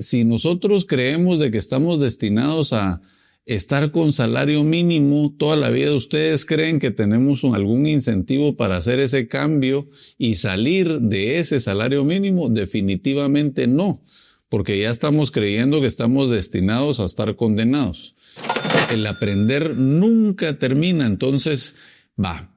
si nosotros creemos de que estamos destinados a estar con salario mínimo toda la vida, ¿ustedes creen que tenemos algún incentivo para hacer ese cambio y salir de ese salario mínimo? Definitivamente no, porque ya estamos creyendo que estamos destinados a estar condenados. El aprender nunca termina, entonces,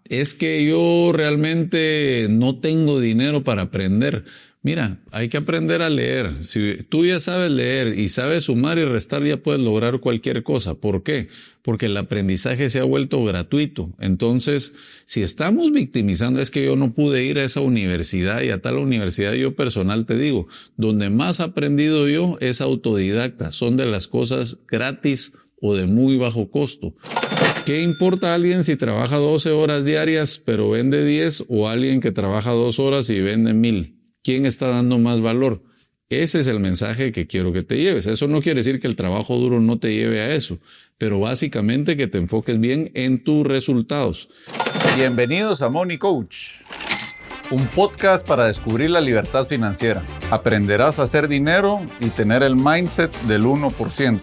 es que yo realmente no tengo dinero para aprender. Mira, hay que aprender a leer. Si tú ya sabes leer y sabes sumar y restar, ya puedes lograr cualquier cosa. ¿Por qué? Porque el aprendizaje se ha vuelto gratuito. Entonces, si estamos victimizando, es que yo no pude ir a esa universidad y a tal universidad, yo personal te digo, donde más he aprendido yo es autodidacta. Son de las cosas gratis o de muy bajo costo. ¿Qué importa a alguien si trabaja 12 horas diarias pero vende 10 o alguien que trabaja 2 horas y vende 1000? ¿Quién está dando más valor? Ese es el mensaje que quiero que te lleves. Eso no quiere decir que el trabajo duro no te lleve a eso, pero básicamente que te enfoques bien en tus resultados. Bienvenidos a Money Coach, un podcast para descubrir la libertad financiera. Aprenderás a hacer dinero y tener el mindset del 1%.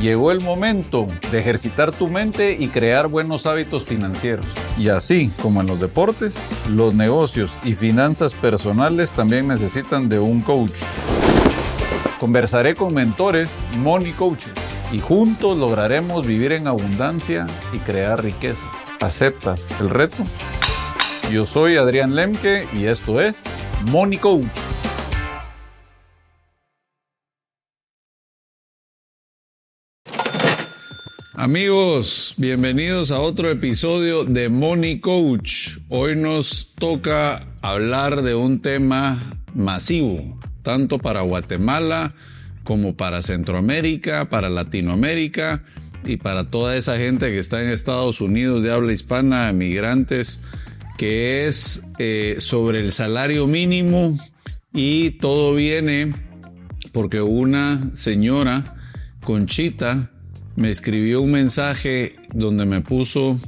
Llegó el momento de ejercitar tu mente y crear buenos hábitos financieros. Y así como en los deportes, los negocios y finanzas personales también necesitan de un coach. Conversaré con mentores Money Coaches y juntos lograremos vivir en abundancia y crear riqueza. ¿Aceptas el reto? Yo soy Adrián Lemke y esto es Money Coach. Amigos, bienvenidos a otro episodio de Money Coach. Hoy nos toca hablar de un tema masivo, tanto para Guatemala como para Centroamérica, para Latinoamérica y para toda esa gente que está en Estados Unidos de habla hispana, migrantes, que es sobre el salario mínimo. Y todo viene porque una señora, Conchita, me escribió un mensaje donde me puso,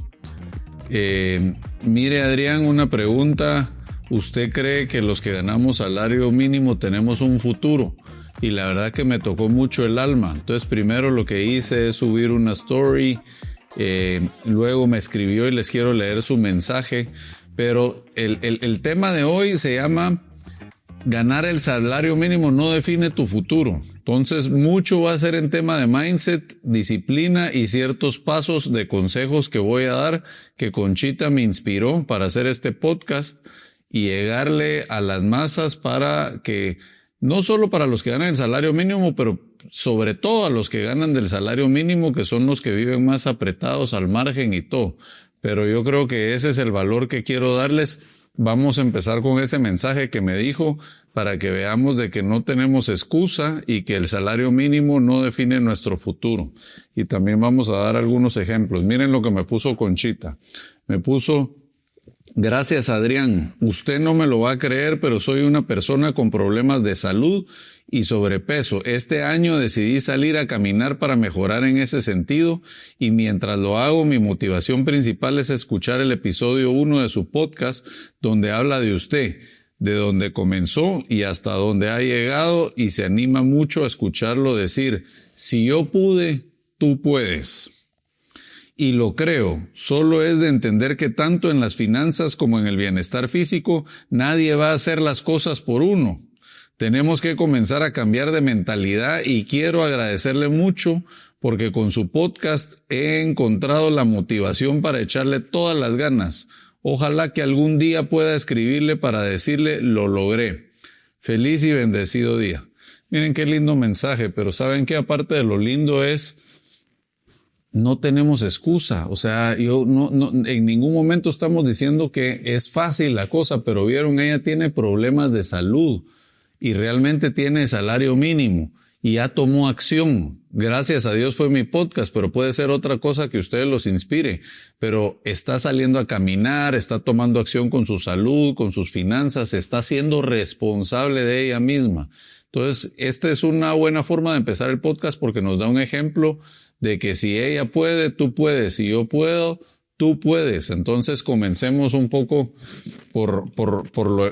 mire Adrián, una pregunta, ¿usted cree que los que ganamos salario mínimo tenemos un futuro? Y la verdad que me tocó mucho el alma. Entonces primero lo que hice es subir una story, luego me escribió y les quiero leer su mensaje, pero el tema de hoy se llama ganar el salario mínimo no define tu futuro. Entonces, mucho va a ser en tema de mindset, disciplina y ciertos pasos de consejos que voy a dar, que Conchita me inspiró para hacer este podcast y llegarle a las masas para que, no solo para los que ganan el salario mínimo, pero sobre todo a los que ganan del salario mínimo, que son los que viven más apretados al margen y todo. Pero yo creo que ese es el valor que quiero darles. Vamos a empezar con ese mensaje que me dijo para que veamos de que no tenemos excusa y que el salario mínimo no define nuestro futuro. Y también vamos a dar algunos ejemplos. Miren lo que me puso Conchita. Me puso: gracias Adrián, usted no me lo va a creer, pero soy una persona con problemas de salud y sobrepeso. Este año decidí salir a caminar para mejorar en ese sentido y mientras lo hago mi motivación principal es escuchar el episodio 1 de su podcast donde habla de usted, de donde comenzó y hasta donde ha llegado y se anima mucho a escucharlo decir, si yo pude, tú puedes. Y lo creo, solo es de entender que tanto en las finanzas como en el bienestar físico, nadie va a hacer las cosas por uno. Tenemos que comenzar a cambiar de mentalidad y quiero agradecerle mucho porque con su podcast he encontrado la motivación para echarle todas las ganas. Ojalá que algún día pueda escribirle para decirle lo logré. Feliz y bendecido día. Miren qué lindo mensaje, pero ¿saben qué? Aparte de lo lindo es, no tenemos excusa. O sea, en ningún momento estamos diciendo que es fácil la cosa, pero vieron, ella tiene problemas de salud y realmente tiene salario mínimo y ya tomó acción. Gracias a Dios fue mi podcast, pero puede ser otra cosa que ustedes los inspire. Pero está saliendo a caminar, está tomando acción con su salud, con sus finanzas, está siendo responsable de ella misma. Entonces, esta es una buena forma de empezar el podcast porque nos da un ejemplo de que si ella puede, tú puedes. Si yo puedo, Tú puedes. Entonces comencemos un poco por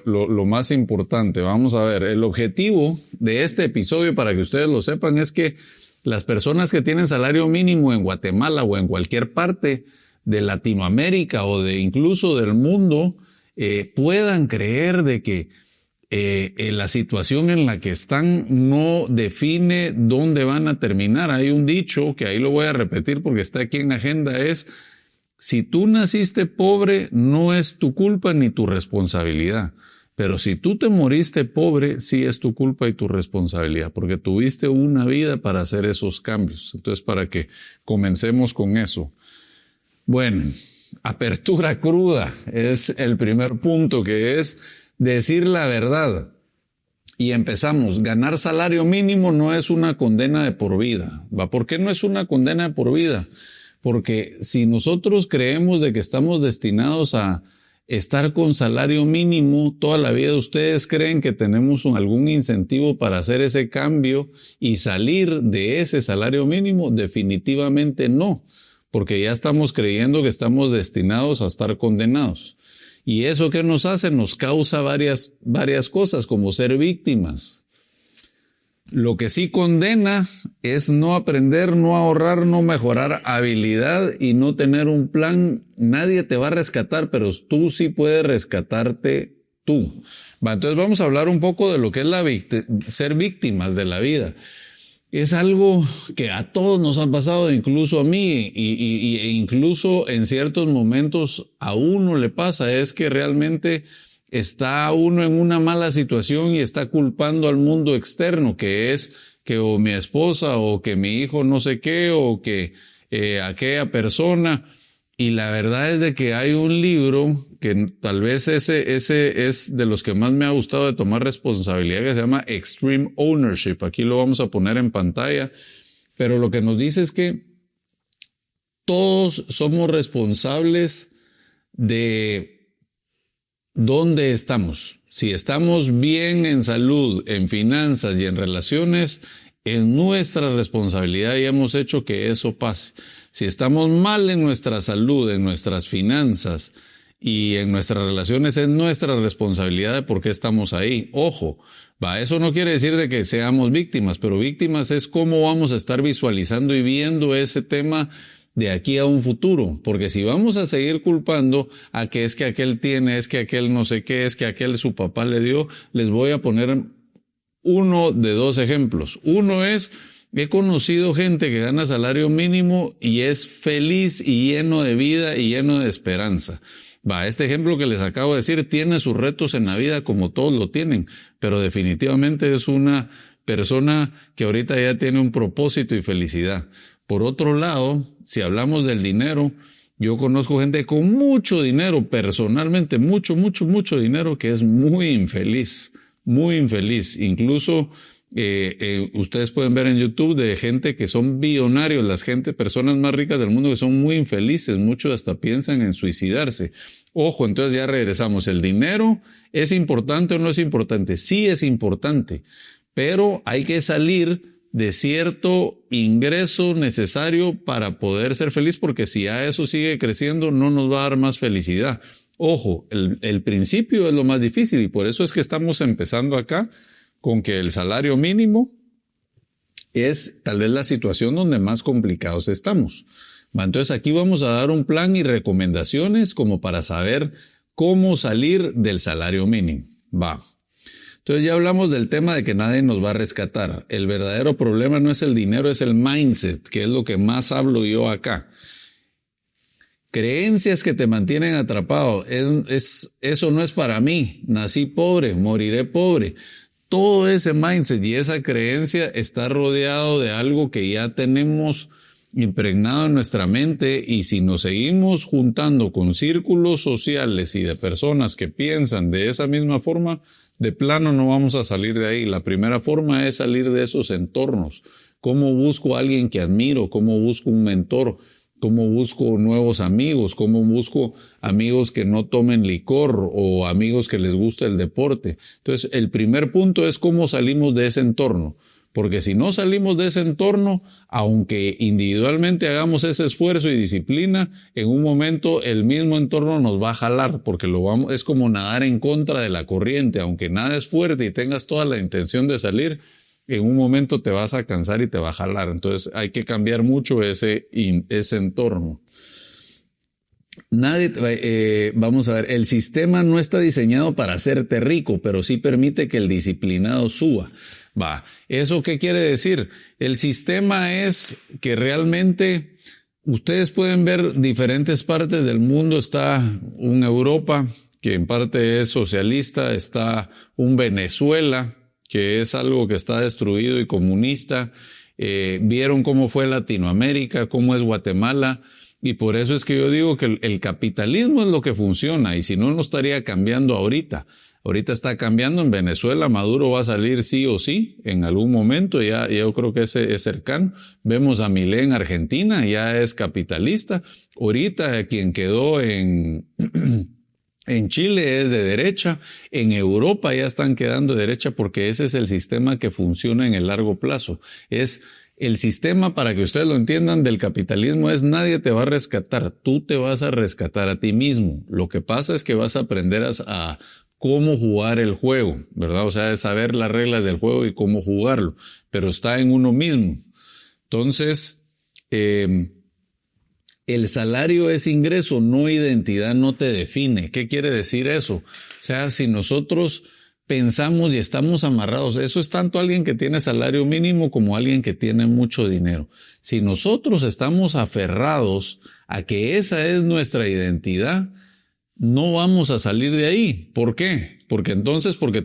lo más importante. Vamos a ver, el objetivo de este episodio, para que ustedes lo sepan, es que las personas que tienen salario mínimo en Guatemala o en cualquier parte de Latinoamérica o de incluso del mundo puedan creer de que la situación en la que están no define dónde van a terminar. Hay un dicho que ahí lo voy a repetir porque está aquí en agenda, es: si tú naciste pobre, no es tu culpa ni tu responsabilidad. Pero si tú te moriste pobre, sí es tu culpa y tu responsabilidad, porque tuviste una vida para hacer esos cambios. Entonces, para que comencemos con eso. Bueno, apertura cruda es el primer punto, que es decir la verdad. Y empezamos. Ganar salario mínimo no es una condena de por vida. ¿Va? ¿Por qué no es una condena de por vida? Porque si nosotros creemos de que estamos destinados a estar con salario mínimo toda la vida, ¿ustedes creen que tenemos algún incentivo para hacer ese cambio y salir de ese salario mínimo? Definitivamente no, porque ya estamos creyendo que estamos destinados a estar condenados. ¿Y eso qué nos hace? Nos causa varias cosas, como ser víctimas. Lo que sí condena es no aprender, no ahorrar, no mejorar habilidad y no tener un plan. Nadie te va a rescatar, pero tú sí puedes rescatarte tú. Entonces vamos a hablar un poco de lo que es ser víctimas de la vida. Es algo que a todos nos ha pasado, incluso a mí, e incluso en ciertos momentos a uno le pasa. Es que realmente está uno en una mala situación y está culpando al mundo externo, que es que o mi esposa o que mi hijo no sé qué o que aquella persona. Y la verdad es de que hay un libro que tal vez ese es de los que más me ha gustado de tomar responsabilidad, que se llama Extreme Ownership. Aquí lo vamos a poner en pantalla. Pero lo que nos dice es que todos somos responsables de dónde estamos. Si estamos bien en salud, en finanzas y en relaciones, es nuestra responsabilidad y hemos hecho que eso pase. Si estamos mal en nuestra salud, en nuestras finanzas y en nuestras relaciones, es nuestra responsabilidad de por qué estamos ahí. Ojo, eso no quiere decir de que seamos víctimas, pero víctimas es cómo vamos a estar visualizando y viendo ese tema de aquí a un futuro, porque si vamos a seguir culpando a que es que aquel tiene, es que aquel no sé qué, es que aquel su papá le dio, les voy a poner uno de dos ejemplos. Uno es: he conocido gente que gana salario mínimo y es feliz y lleno de vida y lleno de esperanza. Este ejemplo que les acabo de decir tiene sus retos en la vida como todos lo tienen, pero definitivamente es una persona que ahorita ya tiene un propósito y felicidad. Por otro lado, si hablamos del dinero, yo conozco gente con mucho dinero, personalmente mucho dinero, que es muy infeliz, muy infeliz. Incluso ustedes pueden ver en YouTube de gente que son billonarios, personas más ricas del mundo que son muy infelices, muchos hasta piensan en suicidarse. Ojo, entonces ya regresamos. ¿El dinero es importante o no es importante? Sí es importante, pero hay que salir de cierto ingreso necesario para poder ser feliz, porque si ya eso sigue creciendo no nos va a dar más felicidad. Ojo, el principio es lo más difícil y por eso es que estamos empezando acá con que el salario mínimo es tal vez la situación donde más complicados estamos. Entonces aquí vamos a dar un plan y recomendaciones como para saber cómo salir del salario mínimo. Entonces ya hablamos del tema de que nadie nos va a rescatar. El verdadero problema no es el dinero, es el mindset, que es lo que más hablo yo acá. Creencias que te mantienen atrapado. Eso no es para mí. Nací pobre, moriré pobre. Todo ese mindset y esa creencia está rodeado de algo que ya tenemos impregnado en nuestra mente, y si nos seguimos juntando con círculos sociales y de personas que piensan de esa misma forma, de plano no vamos a salir de ahí. La primera forma es salir de esos entornos. ¿Cómo busco a alguien que admiro? ¿Cómo busco un mentor? ¿Cómo busco nuevos amigos? ¿Cómo busco amigos que no tomen licor o amigos que les guste el deporte? Entonces, el primer punto es cómo salimos de ese entorno. Porque si no salimos de ese entorno, aunque individualmente hagamos ese esfuerzo y disciplina, en un momento el mismo entorno nos va a jalar, porque es como nadar en contra de la corriente. Aunque nades fuerte y tengas toda la intención de salir, en un momento te vas a cansar y te va a jalar. Entonces hay que cambiar mucho ese entorno. Vamos a ver, el sistema no está diseñado para hacerte rico, pero sí permite que el disciplinado suba. ¿Eso qué quiere decir? El sistema es que realmente ustedes pueden ver diferentes partes del mundo. Está una Europa, que en parte es socialista, está un Venezuela, que es algo que está destruido y comunista. Vieron cómo fue Latinoamérica, cómo es Guatemala. Y por eso es que yo digo que el capitalismo es lo que funciona, y si no, no estaría cambiando ahorita. Ahorita está cambiando en Venezuela. Maduro va a salir sí o sí en algún momento, ya yo creo que ese es cercano. Vemos a Milei en Argentina, ya es capitalista. Ahorita quien quedó en Chile es de derecha. En Europa ya están quedando de derecha, porque ese es el sistema que funciona en el largo plazo. El sistema, para que ustedes lo entiendan, del capitalismo es: nadie te va a rescatar, tú te vas a rescatar a ti mismo. Lo que pasa es que vas a aprender a cómo jugar el juego, ¿verdad? O sea, es saber las reglas del juego y cómo jugarlo, pero está en uno mismo. Entonces, el salario es ingreso, no identidad, no te define. ¿Qué quiere decir eso? O sea, si nosotros pensamos y estamos amarrados, eso es tanto alguien que tiene salario mínimo como alguien que tiene mucho dinero. Si nosotros estamos aferrados a que esa es nuestra identidad, no vamos a salir de ahí. ¿Por qué? Porque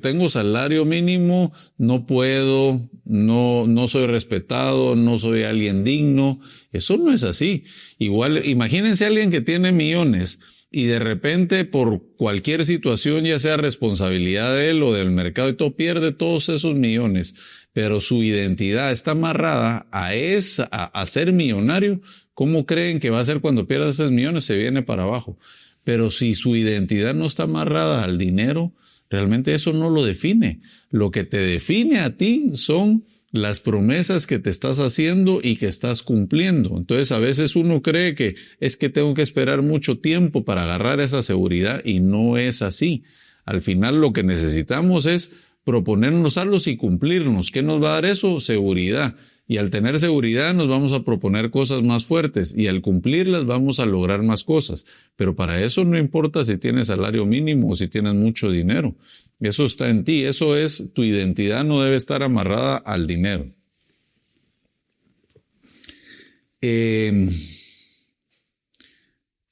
tengo salario mínimo, no puedo, no soy respetado, no soy alguien digno. Eso no es así. Igual, imagínense a alguien que tiene millones y de repente, por cualquier situación, ya sea responsabilidad de él o del mercado y todo, pierde todos esos millones, pero su identidad está amarrada a ser millonario. ¿Cómo creen que va a ser cuando pierda esos millones? Se viene para abajo. Pero si su identidad no está amarrada al dinero, realmente eso no lo define. Lo que te define a ti son las promesas que te estás haciendo y que estás cumpliendo. Entonces a veces uno cree que es que tengo que esperar mucho tiempo para agarrar esa seguridad, y no es así. Al final lo que necesitamos es proponernos algo y cumplirnos. ¿Qué nos va a dar eso? Seguridad. Y al tener seguridad nos vamos a proponer cosas más fuertes, y al cumplirlas vamos a lograr más cosas. Pero para eso no importa si tienes salario mínimo o si tienes mucho dinero. Eso está en ti, eso es tu identidad, no debe estar amarrada al dinero.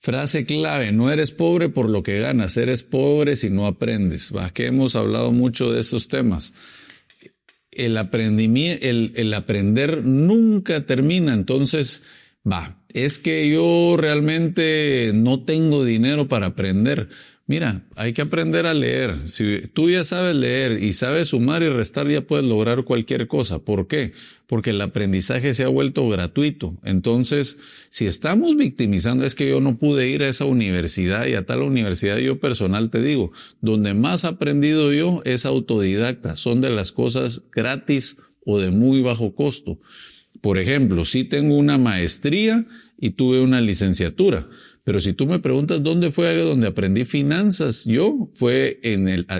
Frase clave: no eres pobre por lo que ganas, eres pobre si no aprendes. Que hemos hablado mucho de esos temas. El aprender nunca termina. Entonces, es que yo realmente no tengo dinero para aprender. Mira, hay que aprender a leer. Si tú ya sabes leer y sabes sumar y restar, ya puedes lograr cualquier cosa. ¿Por qué? Porque el aprendizaje se ha vuelto gratuito. Entonces, si estamos victimizando, es que yo no pude ir a esa universidad y a tal universidad. Yo personal te digo, donde más he aprendido yo es autodidacta. Son de las cosas gratis o de muy bajo costo. Por ejemplo, sí tengo una maestría y tuve una licenciatura. Pero si tú me preguntas dónde fue donde aprendí finanzas, fue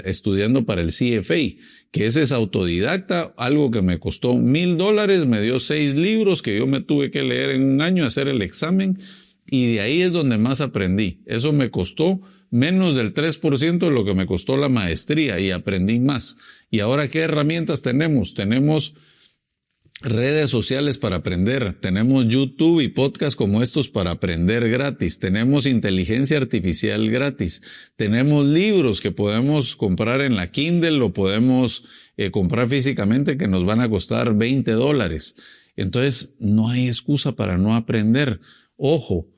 estudiando para el CFA, que ese es autodidacta, algo que me costó $1,000, me dio 6 libros que yo me tuve que leer en un año, hacer el examen, y de ahí es donde más aprendí. Eso me costó menos del 3% de lo que me costó la maestría, y aprendí más. Y ahora, ¿qué herramientas tenemos? Tenemos redes sociales para aprender, tenemos YouTube y podcasts como estos para aprender gratis, tenemos inteligencia artificial gratis, tenemos libros que podemos comprar en la Kindle o podemos comprar físicamente, que nos van a costar $20. Entonces no hay excusa para no aprender. Ojo,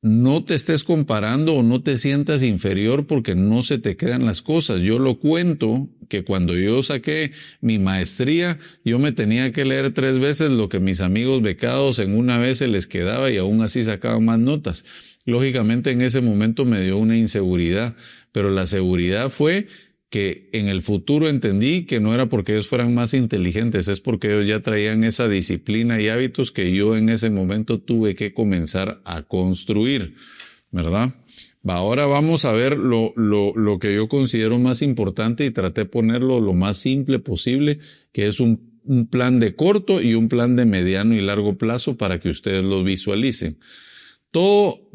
no te estés comparando o no te sientas inferior porque no se te quedan las cosas. Yo lo cuento que cuando yo saqué mi maestría, yo me tenía que leer 3 veces lo que mis amigos becados en una vez se les quedaba, y aún así sacaban más notas. Lógicamente en ese momento me dio una inseguridad, pero la seguridad fue que en el futuro entendí que no era porque ellos fueran más inteligentes, es porque ellos ya traían esa disciplina y hábitos que yo en ese momento tuve que comenzar a construir, ¿verdad? Ahora vamos a ver lo que yo considero más importante y traté de ponerlo lo más simple posible, que es un plan de corto y un plan de mediano y largo plazo para que ustedes lo visualicen.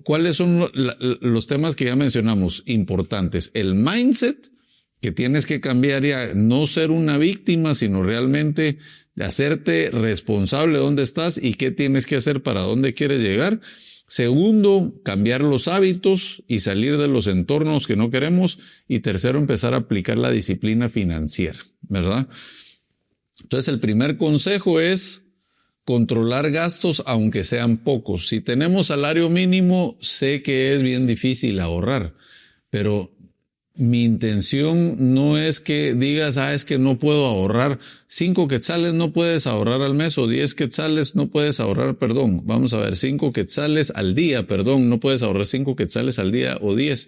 ¿Cuáles son los temas que ya mencionamos importantes? El mindset, que tienes que cambiar ya, no ser una víctima, sino realmente hacerte responsable de dónde estás y qué tienes que hacer para dónde quieres llegar. Segundo, cambiar los hábitos y salir de los entornos que no queremos. Y tercero, empezar a aplicar la disciplina financiera, ¿verdad? Entonces, el primer consejo es controlar gastos aunque sean pocos. Si tenemos salario mínimo, sé que es bien difícil ahorrar, pero mi intención no es que digas, es que no puedo ahorrar 5 quetzales, no puedes ahorrar al mes, o 10 quetzales, no puedes ahorrar, vamos a ver, 5 quetzales al día, no puedes ahorrar 5 quetzales al día o 10.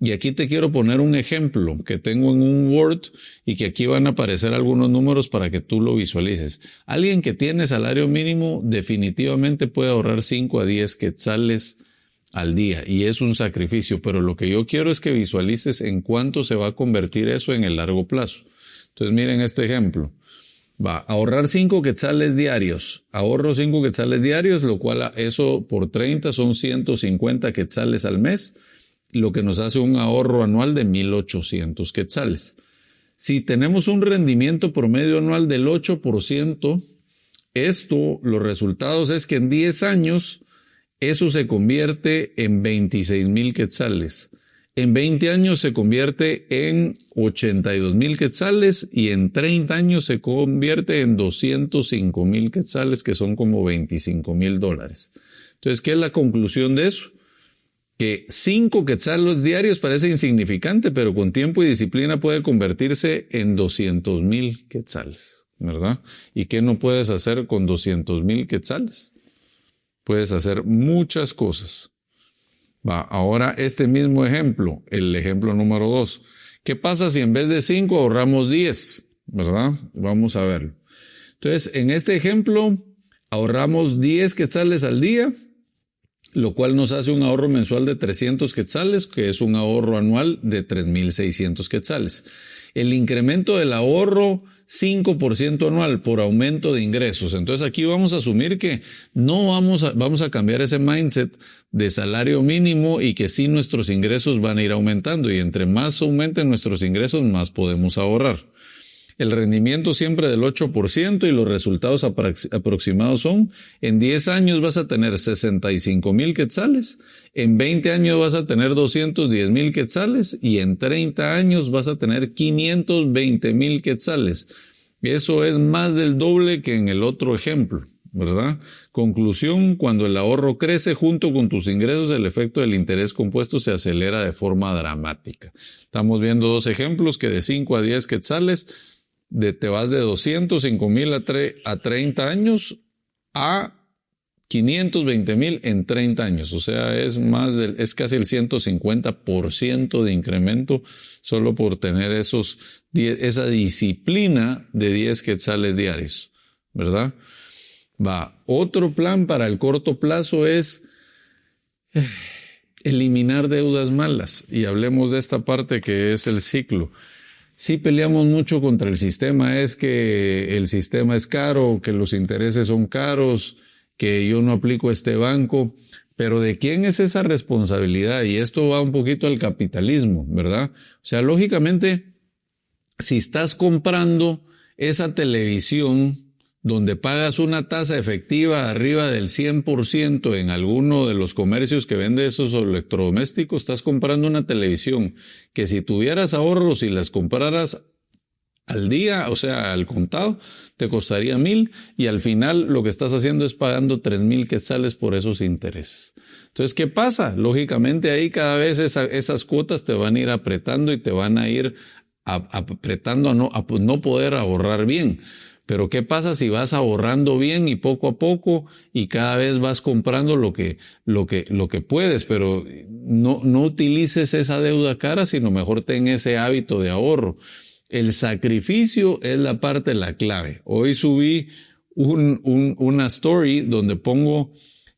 Y aquí te quiero poner un ejemplo que tengo en un Word y que aquí van a aparecer algunos números para que tú lo visualices. Alguien que tiene salario mínimo definitivamente puede ahorrar 5 a 10 quetzales al día y es un sacrificio, pero lo que yo quiero es que visualices en cuánto se va a convertir eso en el largo plazo. Entonces miren este ejemplo. Ahorrar 5 quetzales diarios. Ahorro 5 quetzales diarios, lo cual eso por 30 son 150 quetzales al mes, lo que nos hace un ahorro anual de 1,800 quetzales. Si tenemos un rendimiento promedio anual del 8%, los resultados es que en 10 años eso se convierte en 26,000 quetzales. En 20 años se convierte en 82,000 quetzales y en 30 años se convierte en 205,000 quetzales, que son como $25,000. Entonces, ¿qué es la conclusión de eso? Que 5 quetzales diarios parece insignificante, pero con tiempo y disciplina puede convertirse en 200,000 quetzales, ¿verdad? ¿Y qué no puedes hacer con 200,000 quetzales? Puedes hacer muchas cosas. Ahora este mismo ejemplo, el ejemplo número 2. ¿Qué pasa si en vez de 5 ahorramos 10? ¿Verdad? Vamos a verlo. Entonces, en este ejemplo, ahorramos 10 quetzales al día, lo cual nos hace un ahorro mensual de 300 quetzales, que es un ahorro anual de 3,600 quetzales. El incremento del ahorro, 5% anual por aumento de ingresos. Entonces aquí vamos a asumir que no vamos a cambiar ese mindset de salario mínimo y que sí nuestros ingresos van a ir aumentando, y entre más aumenten nuestros ingresos, más podemos ahorrar. El rendimiento siempre del 8% y los resultados aproximados son: en 10 años vas a tener 65,000 quetzales, en 20 años vas a tener 210,000 quetzales y en 30 años vas a tener 520,000 quetzales. Eso es más del doble que en el otro ejemplo, ¿verdad? Conclusión: cuando el ahorro crece junto con tus ingresos, el efecto del interés compuesto se acelera de forma dramática. Estamos viendo dos ejemplos que de 5 a 10 quetzales te vas de 205,000 a 30 años a 520,000 en 30 años. O sea, es casi el 150% de incremento solo por tener esa disciplina de 10 quetzales diarios, ¿verdad? Otro plan para el corto plazo es eliminar deudas malas. Y hablemos de esta parte que es el ciclo. Sí peleamos mucho contra el sistema, es que el sistema es caro, que los intereses son caros, que yo no aplico este banco, pero ¿de quién es esa responsabilidad? Y esto va un poquito al capitalismo, ¿verdad? O sea, lógicamente, si estás comprando esa televisión donde pagas una tasa efectiva arriba del 100% en alguno de los comercios que vende esos electrodomésticos, estás comprando una televisión que si tuvieras ahorros y las compraras al día, o sea, al contado, te costaría 1,000 y al final lo que estás haciendo es pagando 3,000 quetzales por esos intereses. Entonces, ¿qué pasa? Lógicamente ahí cada vez esas cuotas te van a ir apretando y te van a ir apretando a no poder ahorrar bien. Pero ¿qué pasa si vas ahorrando bien y poco a poco y cada vez vas comprando lo que puedes? Pero no utilices esa deuda cara, sino mejor ten ese hábito de ahorro. El sacrificio es la parte de la clave. Hoy subí una story donde pongo: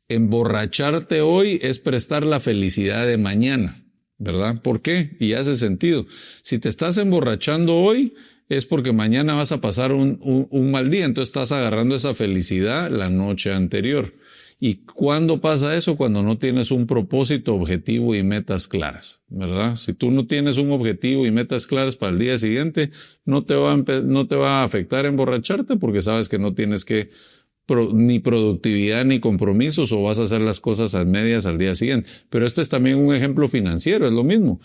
emborracharte hoy es prestar la felicidad de mañana, ¿verdad? ¿Por qué? Y hace sentido. Si te estás emborrachando hoy, es porque mañana vas a pasar un mal día, entonces estás agarrando esa felicidad la noche anterior. ¿Y cuándo pasa eso? Cuando no tienes un propósito, objetivo y metas claras, ¿verdad? Si tú no tienes un objetivo y metas claras para el día siguiente, no te va a afectar emborracharte porque sabes que no tienes ni productividad ni compromisos, o vas a hacer las cosas a medias al día siguiente. Pero este es también un ejemplo financiero, es lo mismo.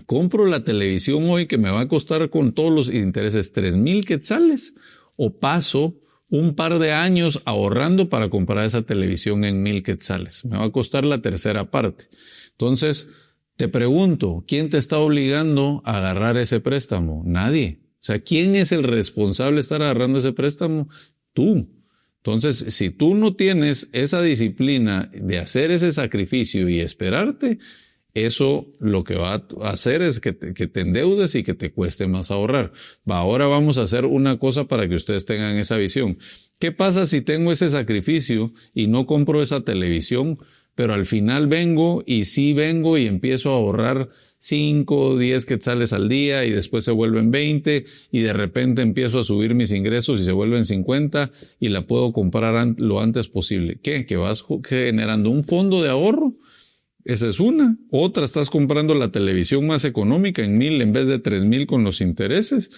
Compro la televisión hoy que me va a costar con todos los intereses 3,000 quetzales, o paso un par de años ahorrando para comprar esa televisión en 1,000 quetzales. Me va a costar la tercera parte. Entonces, te pregunto, ¿quién te está obligando a agarrar ese préstamo? Nadie. O sea, ¿quién es el responsable de estar agarrando ese préstamo? Tú. Entonces, si tú no tienes esa disciplina de hacer ese sacrificio y esperarte, eso lo que va a hacer es que te endeudes y que te cueste más ahorrar. Ahora vamos a hacer una cosa para que ustedes tengan esa visión. ¿Qué pasa si tengo ese sacrificio y no compro esa televisión, pero al final vengo y empiezo a ahorrar 5, 10 quetzales al día y después se vuelven 20 y de repente empiezo a subir mis ingresos y se vuelven 50 y la puedo comprar lo antes posible? ¿Qué? ¿Que vas generando un fondo de ahorro? Esa es una. Otra, estás comprando la televisión más económica en 1,000 en vez de 3,000 con los intereses.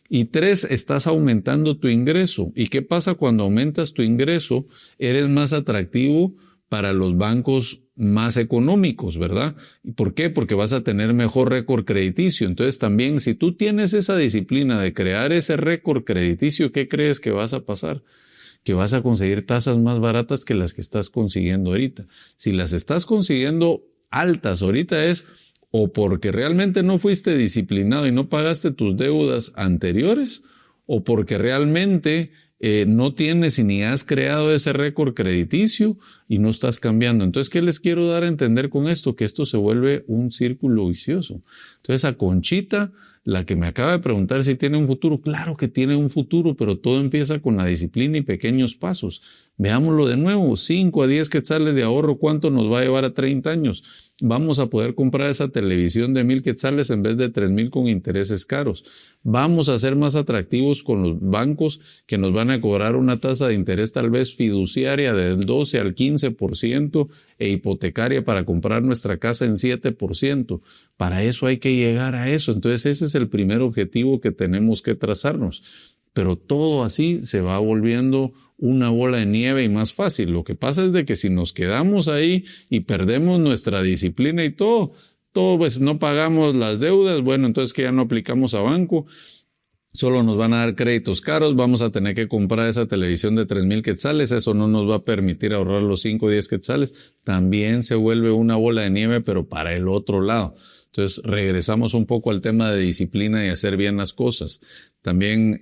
Y 3, estás aumentando tu ingreso. ¿Y qué pasa cuando aumentas tu ingreso? Eres más atractivo para los bancos más económicos, ¿verdad? ¿Y por qué? Porque vas a tener mejor récord crediticio. Entonces también, si tú tienes esa disciplina de crear ese récord crediticio, ¿qué crees que vas a pasar? Que vas a conseguir tasas más baratas que las que estás consiguiendo ahorita. Si las estás consiguiendo altas ahorita es o porque realmente no fuiste disciplinado y no pagaste tus deudas anteriores, o porque realmente no tienes y ni has creado ese récord crediticio y no estás cambiando. Entonces, ¿qué les quiero dar a entender con esto? Que esto se vuelve un círculo vicioso. Entonces, a Conchita, la que me acaba de preguntar si tiene un futuro, claro que tiene un futuro, pero todo empieza con la disciplina y pequeños pasos. Veámoslo de nuevo, 5 a 10 quetzales de ahorro, ¿cuánto nos va a llevar a 30 años? Vamos a poder comprar esa televisión de 1,000 quetzales en vez de 3,000 con intereses caros. Vamos a ser más atractivos con los bancos que nos van a cobrar una tasa de interés tal vez fiduciaria del 12 al 15% e hipotecaria para comprar nuestra casa en 7%. Para eso hay que llegar a eso. Entonces ese es el primer objetivo que tenemos que trazarnos. Pero todo así se va volviendo una bola de nieve y más fácil. Lo que pasa es de que si nos quedamos ahí y perdemos nuestra disciplina y todo pues no pagamos las deudas, bueno, entonces que ya no aplicamos a banco, solo nos van a dar créditos caros, vamos a tener que comprar esa televisión de 3,000 quetzales, eso no nos va a permitir ahorrar los 5 o 10 quetzales, también se vuelve una bola de nieve, pero para el otro lado. Entonces regresamos un poco al tema de disciplina y hacer bien las cosas. También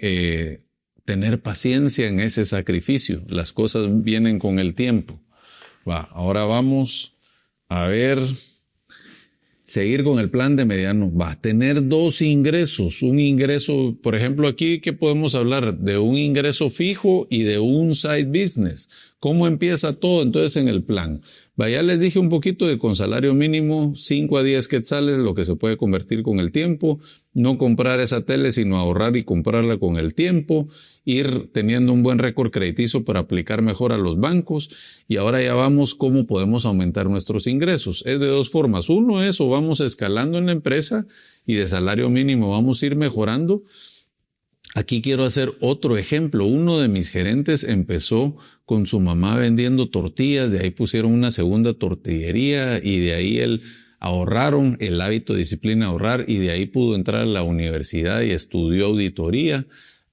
tener paciencia en ese sacrificio. Las cosas vienen con el tiempo. Ahora vamos a seguir con el plan de mediano. Tener 2 ingresos. Un ingreso, por ejemplo, aquí, ¿qué podemos hablar? De un ingreso fijo y de un side business. ¿Cómo empieza todo entonces en el plan? Ya les dije un poquito de con salario mínimo, 5 a 10 quetzales, lo que se puede convertir con el tiempo. No comprar esa tele, sino ahorrar y comprarla con el tiempo. Ir teniendo un buen récord crediticio para aplicar mejor a los bancos. Y ahora ya vamos cómo podemos aumentar nuestros ingresos. Es de 2 formas. Uno es o vamos escalando en la empresa y de salario mínimo vamos a ir mejorando. Aquí quiero hacer otro ejemplo. Uno de mis gerentes empezó con su mamá vendiendo tortillas, de ahí pusieron una segunda tortillería y de ahí ahorraron el hábito de disciplina ahorrar y de ahí pudo entrar a la universidad y estudió auditoría.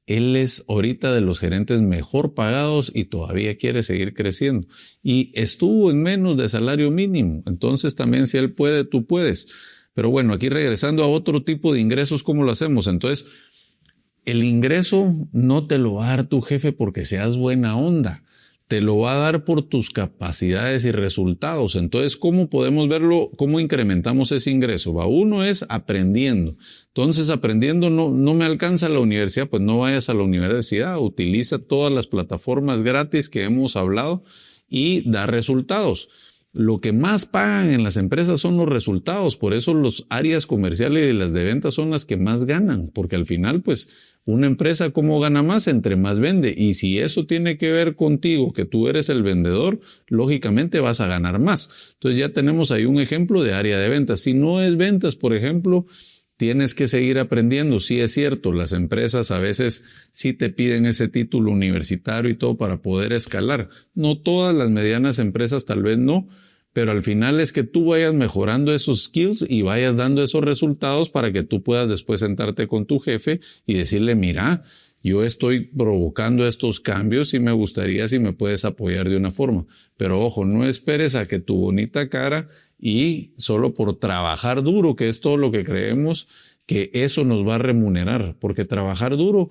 Él es ahorita de los gerentes mejor pagados y todavía quiere seguir creciendo. Y estuvo en menos de salario mínimo. Entonces también si él puede, tú puedes. Pero bueno, aquí regresando a otro tipo de ingresos, ¿cómo lo hacemos? Entonces, el ingreso no te lo va a dar tu jefe porque seas buena onda. Te lo va a dar por tus capacidades y resultados. Entonces, ¿cómo podemos verlo? ¿Cómo incrementamos ese ingreso? Uno es aprendiendo. Entonces, aprendiendo no me alcanza la universidad, pues no vayas a la universidad. Utiliza todas las plataformas gratis que hemos hablado y da resultados. Lo que más pagan en las empresas son los resultados. Por eso las áreas comerciales y las de ventas son las que más ganan. Porque al final, pues, una empresa, ¿cómo gana más? Entre más vende. Y si eso tiene que ver contigo, que tú eres el vendedor, lógicamente vas a ganar más. Entonces ya tenemos ahí un ejemplo de área de ventas. Si no es ventas, por ejemplo, tienes que seguir aprendiendo. Sí es cierto, las empresas a veces sí te piden ese título universitario y todo para poder escalar. No todas las medianas empresas tal vez no, pero al final es que tú vayas mejorando esos skills y vayas dando esos resultados para que tú puedas después sentarte con tu jefe y decirle, mira, yo estoy provocando estos cambios y me gustaría si me puedes apoyar de una forma. Pero ojo, no esperes a que tu bonita cara y solo por trabajar duro, que es todo lo que creemos, que eso nos va a remunerar. Porque trabajar duro,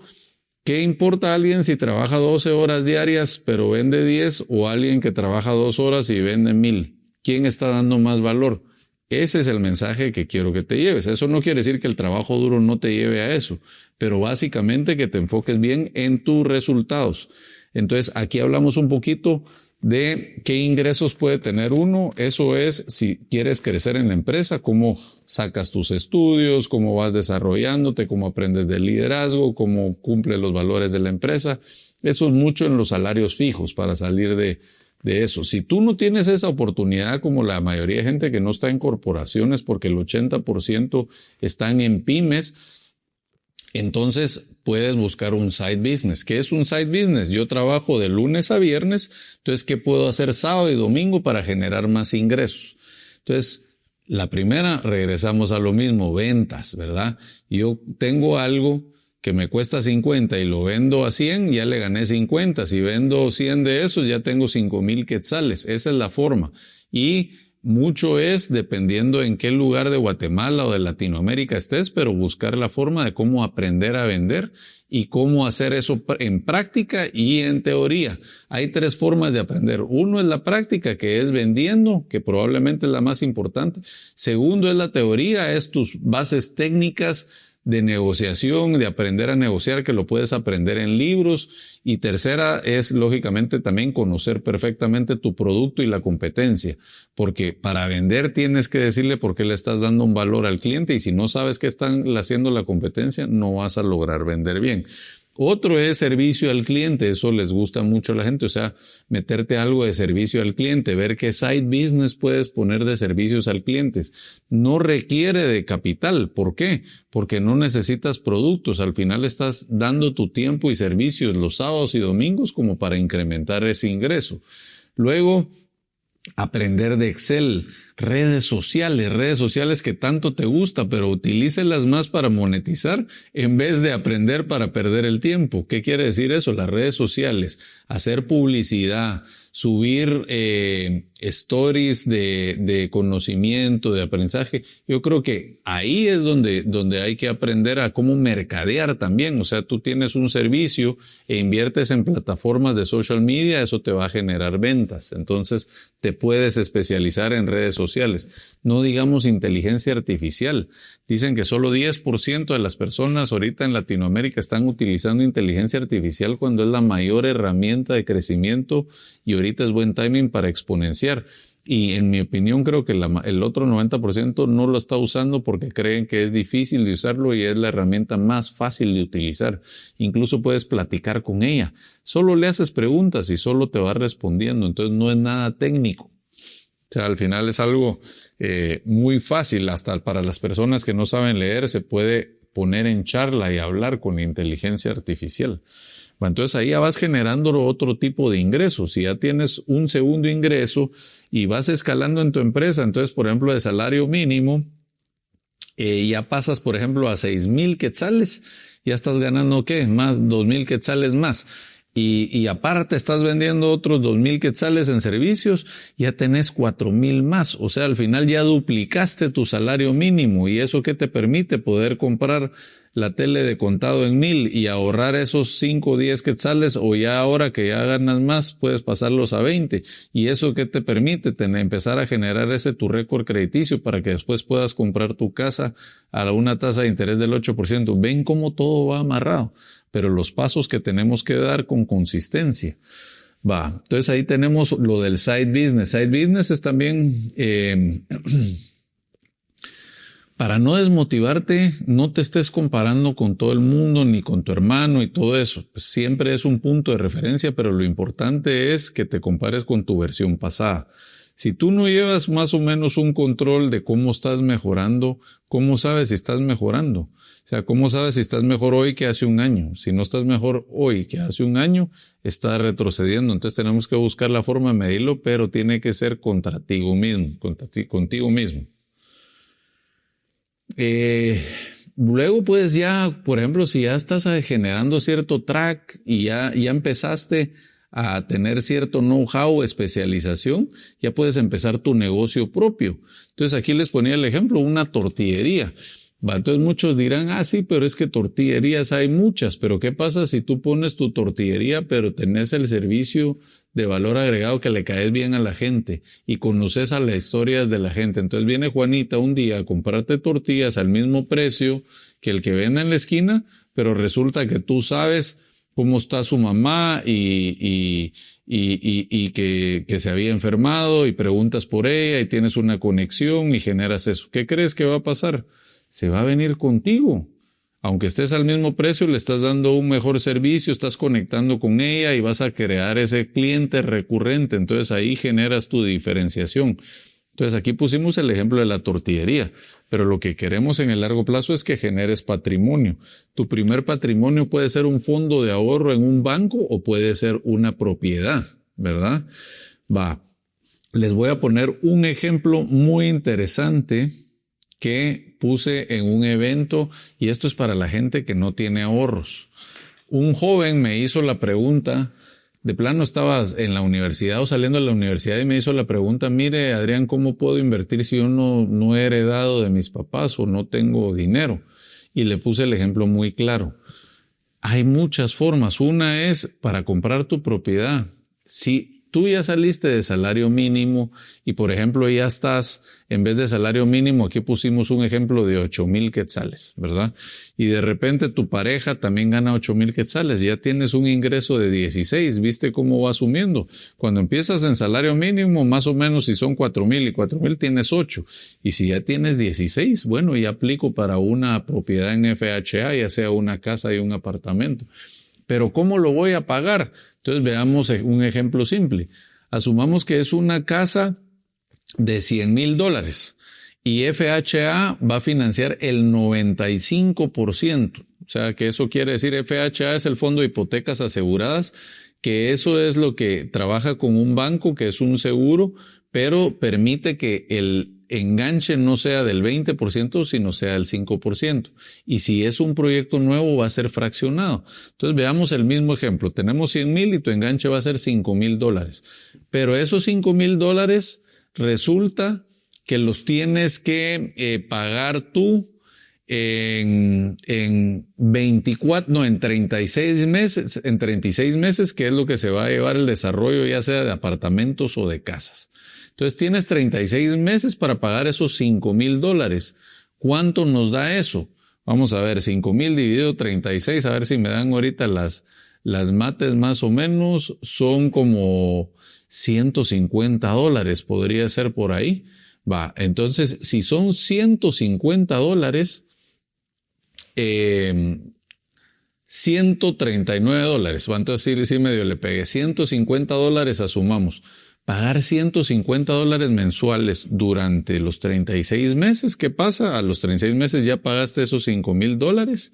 ¿qué importa a alguien si trabaja 12 horas diarias pero vende 10 o alguien que trabaja 2 horas y vende 1000? ¿Quién está dando más valor? Ese es el mensaje que quiero que te lleves. Eso no quiere decir que el trabajo duro no te lleve a eso, pero básicamente que te enfoques bien en tus resultados. Entonces, aquí hablamos un poquito de qué ingresos puede tener uno. Eso es si quieres crecer en la empresa, cómo sacas tus estudios, cómo vas desarrollándote, cómo aprendes del liderazgo, cómo cumples los valores de la empresa. Eso es mucho en los salarios fijos para salir de eso. Si tú no tienes esa oportunidad como la mayoría de gente que no está en corporaciones porque el 80% están en pymes, entonces puedes buscar un side business. ¿Qué es un side business? Yo trabajo de lunes a viernes, entonces ¿qué puedo hacer sábado y domingo para generar más ingresos? Entonces, la primera, regresamos a lo mismo, ventas, ¿verdad? Yo tengo algo que me cuesta 50 y lo vendo a 100, ya le gané 50. Si vendo 100 de esos, ya tengo 5,000 quetzales. Esa es la forma. Y mucho es dependiendo en qué lugar de Guatemala o de Latinoamérica estés, pero buscar la forma de cómo aprender a vender y cómo hacer eso en práctica y en teoría. Hay 3 formas de aprender. Uno es la práctica, que es vendiendo, que probablemente es la más importante. Segundo es la teoría, es tus bases técnicas de negociación, de aprender a negociar, que lo puedes aprender en libros. Y tercera es, lógicamente, también conocer perfectamente tu producto y la competencia. Porque para vender tienes que decirle por qué le estás dando un valor al cliente, y si no sabes qué están haciendo la competencia, no vas a lograr vender bien. Otro es servicio al cliente, eso les gusta mucho a la gente, o sea, meterte algo de servicio al cliente, ver qué side business puedes poner de servicios al cliente. No requiere de capital, ¿por qué? Porque no necesitas productos, al final estás dando tu tiempo y servicios los sábados y domingos como para incrementar ese ingreso. Luego, aprender de Excel, redes sociales que tanto te gusta, pero utilícelas más para monetizar en vez de aprender para perder el tiempo. ¿Qué quiere decir eso? Las redes sociales, hacer publicidad, subir stories de conocimiento, de aprendizaje. Yo creo que ahí es donde hay que aprender a cómo mercadear también. O sea, tú tienes un servicio e inviertes en plataformas de social media, eso te va a generar ventas. Entonces, te puedes especializar en redes sociales. No digamos inteligencia artificial. Dicen que solo 10% de las personas ahorita en Latinoamérica están utilizando inteligencia artificial cuando es la mayor herramienta de crecimiento y ahorita es buen timing para exponenciar. Y en mi opinión creo que el otro 90% no lo está usando porque creen que es difícil de usarlo y es la herramienta más fácil de utilizar. Incluso puedes platicar con ella. Solo le haces preguntas y solo te va respondiendo. Entonces no es nada técnico. O sea, al final es algo muy fácil, hasta para las personas que no saben leer se puede poner en charla y hablar con inteligencia artificial. Bueno, entonces ahí ya vas generando otro tipo de ingresos. Si ya tienes un segundo ingreso y vas escalando en tu empresa, entonces, por ejemplo, de salario mínimo, ya pasas, por ejemplo, a 6,000 quetzales, ya estás ganando, ¿qué? Más 2,000 quetzales más. Y aparte estás vendiendo otros 2,000 quetzales en servicios, ya tenés 4,000 más. O sea, al final ya duplicaste tu salario mínimo. ¿Y eso qué te permite? Poder comprar la tele de contado en 1,000 y ahorrar esos 5 o 10 quetzales, o ya ahora que ya ganas más puedes pasarlos a 20. ¿Y eso qué te permite? Empezar a generar ese tu récord crediticio para que después puedas comprar tu casa a una tasa de interés del 8%. Ven cómo todo va amarrado, pero los pasos que tenemos que dar con consistencia. Entonces ahí tenemos lo del side business. Side business es también, para no desmotivarte, no te estés comparando con todo el mundo ni con tu hermano y todo eso. Siempre es un punto de referencia, pero lo importante es que te compares con tu versión pasada. Si tú no llevas más o menos un control de cómo estás mejorando, ¿cómo sabes si estás mejorando? O sea, ¿cómo sabes si estás mejor hoy que hace un año? Si no estás mejor hoy que hace un año, estás retrocediendo. Entonces tenemos que buscar la forma de medirlo, pero tiene que ser contigo mismo, contigo mismo. Luego, pues ya, por ejemplo, si ya estás generando cierto track y ya empezaste a tener cierto know-how, especialización, ya puedes empezar tu negocio propio. Entonces aquí les ponía el ejemplo, una tortillería. Entonces muchos dirán, sí, pero es que tortillerías hay muchas, pero ¿qué pasa si tú pones tu tortillería pero tenés el servicio de valor agregado que le caes bien a la gente y conoces a las historias de la gente? Entonces viene Juanita un día a comprarte tortillas al mismo precio que el que vende en la esquina, pero resulta que tú sabes cómo está su mamá y que se había enfermado y preguntas por ella y tienes una conexión y generas eso. ¿Qué crees que va a pasar? Se va a venir contigo. Aunque estés al mismo precio, le estás dando un mejor servicio, estás conectando con ella y vas a crear ese cliente recurrente. Entonces ahí generas tu diferenciación. Entonces aquí pusimos el ejemplo de la tortillería, pero lo que queremos en el largo plazo es que generes patrimonio. Tu primer patrimonio puede ser un fondo de ahorro en un banco o puede ser una propiedad, ¿verdad? Les voy a poner un ejemplo muy interesante que puse en un evento, y esto es para la gente que no tiene ahorros. Un joven me hizo la pregunta, de plano estaba en la universidad o saliendo de la universidad y me hizo la pregunta, mire Adrián, ¿cómo puedo invertir si yo no he heredado de mis papás o no tengo dinero? Y le puse el ejemplo muy claro. Hay muchas formas. Una es para comprar tu propiedad. Si tú ya saliste de salario mínimo y, por ejemplo, ya estás, en vez de salario mínimo, aquí pusimos un ejemplo de 8,000 quetzales, ¿verdad? Y de repente tu pareja también gana 8,000 quetzales, ya tienes un ingreso de 16, ¿viste cómo va sumiendo? Cuando empiezas en salario mínimo, más o menos si son 4,000 y 4,000 tienes 8. Y si ya tienes 16, bueno, ya aplico para una propiedad en FHA, ya sea una casa y un apartamento. Pero ¿cómo lo voy a pagar? Entonces veamos un ejemplo simple. Asumamos que es una casa de $100,000 y FHA va a financiar el 95%. O sea que eso quiere decir FHA es el Fondo de Hipotecas Aseguradas, que eso es lo que trabaja con un banco, que es un seguro, pero permite que el enganche no sea del 20%, sino sea del 5%. Y si es un proyecto nuevo, va a ser fraccionado. Entonces veamos el mismo ejemplo. Tenemos 100,000 y tu enganche va a ser $5,000. Pero esos $5,000 resulta que los tienes que pagar tú en 36 meses, que es lo que se va a llevar el desarrollo, ya sea de apartamentos o de casas. Entonces tienes 36 meses para pagar esos $5,000. ¿Cuánto nos da eso? Vamos a ver, 5,000 dividido 36, a ver si me dan ahorita las mates más o menos, son como $150, podría ser por ahí. Entonces si son $150, $139. Entonces sí medio le pegué. $150 asumamos. Pagar $150 mensuales durante los 36 meses. ¿Qué pasa? A los 36 meses ya pagaste esos $5,000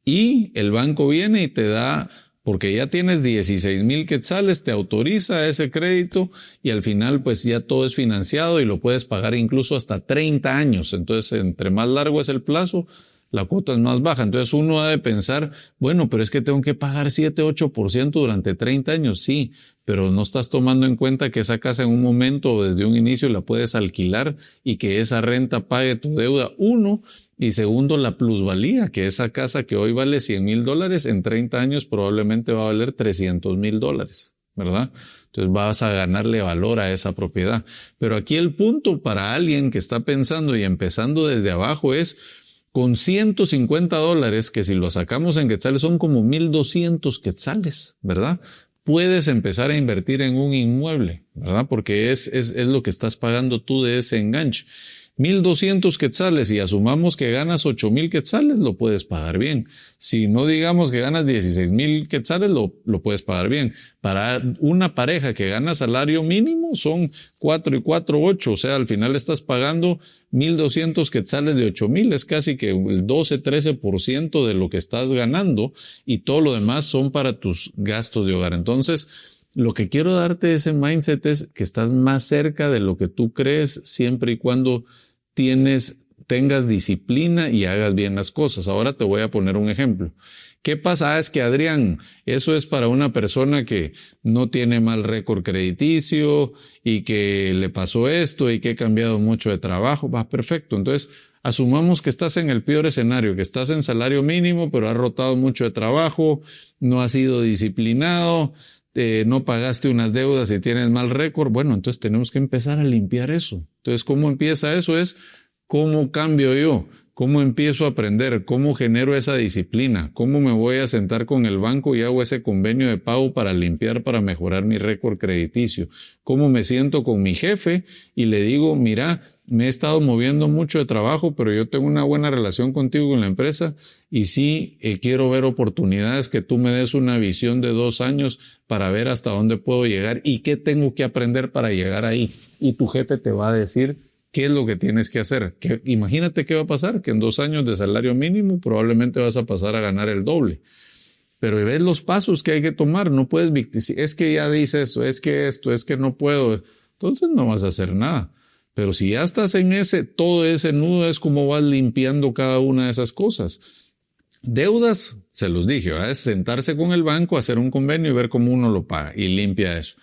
y el banco viene y te da, porque ya tienes 16,000 quetzales, te autoriza ese crédito y al final pues ya todo es financiado y lo puedes pagar incluso hasta 30 años. Entonces, entre más largo es el plazo, la cuota es más baja. Entonces uno ha de pensar, bueno, pero es que tengo que pagar 7-8% durante 30 años. Sí, pero no estás tomando en cuenta que esa casa en un momento o desde un inicio la puedes alquilar y que esa renta pague tu deuda, uno. Y segundo, la plusvalía, que esa casa que hoy vale $100,000, en 30 años probablemente va a valer $300,000, ¿verdad? Entonces vas a ganarle valor a esa propiedad. Pero aquí el punto para alguien que está pensando y empezando desde abajo es, con $150, que si lo sacamos en quetzales son como 1,200 quetzales, ¿verdad? Puedes empezar a invertir en un inmueble, ¿verdad? Porque es lo que estás pagando tú de ese enganche. 1,200 quetzales y asumamos que ganas 8,000 quetzales, lo puedes pagar bien. Si no digamos que ganas 16,000 quetzales, lo puedes pagar bien. Para una pareja que gana salario mínimo son 4 y 4, 8. O sea, al final estás pagando 1,200 quetzales de 8,000. Es casi que el 12-13% de lo que estás ganando y todo lo demás son para tus gastos de hogar. Entonces, lo que quiero darte ese mindset es que estás más cerca de lo que tú crees siempre y cuando tengas disciplina y hagas bien las cosas. Ahora te voy a poner un ejemplo. ¿Qué pasa? Es que Adrián, eso es para una persona que no tiene mal récord crediticio y que le pasó esto y que ha cambiado mucho de trabajo. Va, perfecto. Entonces, asumamos que estás en el peor escenario, que estás en salario mínimo, pero has rotado mucho de trabajo, no has sido disciplinado, no pagaste unas deudas y tienes mal récord. Bueno, entonces tenemos que empezar a limpiar eso. Entonces, ¿cómo empieza eso? Es cómo cambio yo, cómo empiezo a aprender, cómo genero esa disciplina, cómo me voy a sentar con el banco y hago ese convenio de pago para limpiar, para mejorar mi récord crediticio, cómo me siento con mi jefe y le digo, mira, me he estado moviendo mucho de trabajo, pero yo tengo una buena relación contigo en la empresa y sí quiero ver oportunidades, que tú me des una visión de 2 años para ver hasta dónde puedo llegar y qué tengo que aprender para llegar ahí. Y tu jefe te va a decir qué es lo que tienes que hacer. Imagínate qué va a pasar, que en 2 años de salario mínimo probablemente vas a pasar a ganar el doble. Pero ves los pasos que hay que tomar, no puedes victimizar, es que ya dice esto, es que no puedo, entonces no vas a hacer nada. Pero si ya estás en todo ese nudo es como vas limpiando cada una de esas cosas. Deudas, se los dije, ¿verdad? Es sentarse con el banco, hacer un convenio y ver cómo uno lo paga y limpia eso.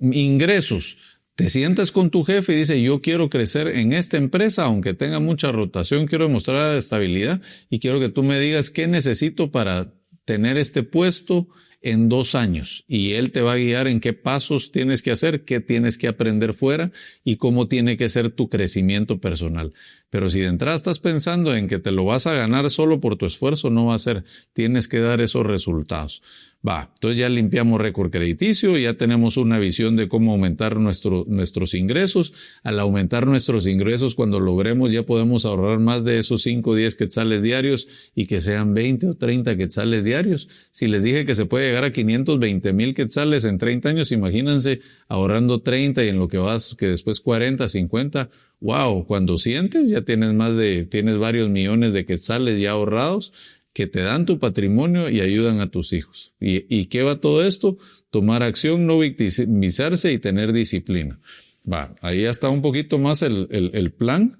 Ingresos, te sientas con tu jefe y dice, yo quiero crecer en esta empresa, aunque tenga mucha rotación, quiero demostrar estabilidad y quiero que tú me digas qué necesito para tener este puesto en 2 años, y él te va a guiar en qué pasos tienes que hacer, qué tienes que aprender fuera y cómo tiene que ser tu crecimiento personal. Pero si de entrada estás pensando en que te lo vas a ganar solo por tu esfuerzo, no va a ser. Tienes que dar esos resultados. Va, entonces ya limpiamos récord crediticio, ya tenemos una visión de cómo aumentar nuestros ingresos. Al aumentar nuestros ingresos, cuando logremos, ya podemos ahorrar más de esos 5 o 10 quetzales diarios y que sean 20 o 30 quetzales diarios. Si les dije que se puede llegar a 520,000 quetzales en 30 años, imagínense ahorrando 30 y en lo que vas, que después 40, 50. Wow, cuando sientes ya tienes varios millones de quetzales ya ahorrados que te dan tu patrimonio y ayudan a tus hijos. ¿Y qué va todo esto? Tomar acción, no victimizarse y tener disciplina. Va, ahí ya está un poquito más el plan,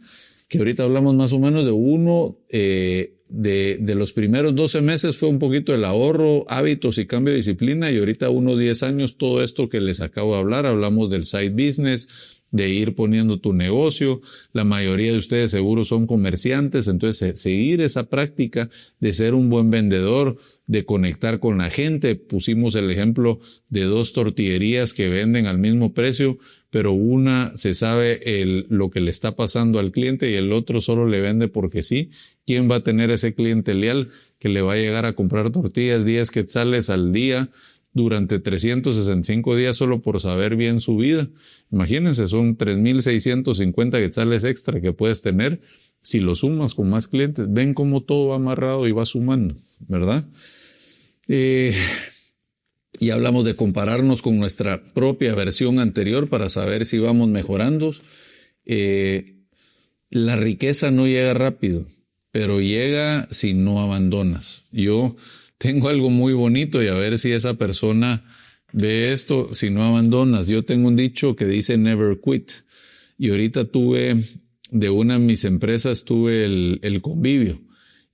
que ahorita hablamos más o menos de uno, de los primeros 12 meses fue un poquito el ahorro, hábitos y cambio de disciplina, y ahorita unos 10 años todo esto que les acabo de hablar, hablamos del side business, de ir poniendo tu negocio. La mayoría de ustedes seguro son comerciantes, entonces seguir esa práctica de ser un buen vendedor, de conectar con la gente. Pusimos el ejemplo de 2 tortillerías que venden al mismo precio, pero una se sabe lo que le está pasando al cliente y el otro solo le vende porque sí. ¿Quién va a tener ese cliente leal que le va a llegar a comprar tortillas 10 quetzales al día durante 365 días solo por saber bien su vida? Imagínense, son 3,650 quetzales extra que puedes tener si lo sumas con más clientes. Ven cómo todo va amarrado y va sumando, ¿verdad? Y hablamos de compararnos con nuestra propia versión anterior para saber si vamos mejorando. La riqueza no llega rápido, pero llega si no abandonas. Yo tengo algo muy bonito y a ver si esa persona ve esto, si no abandonas. Yo tengo un dicho que dice never quit. Y ahorita de una de mis empresas tuve el convivio.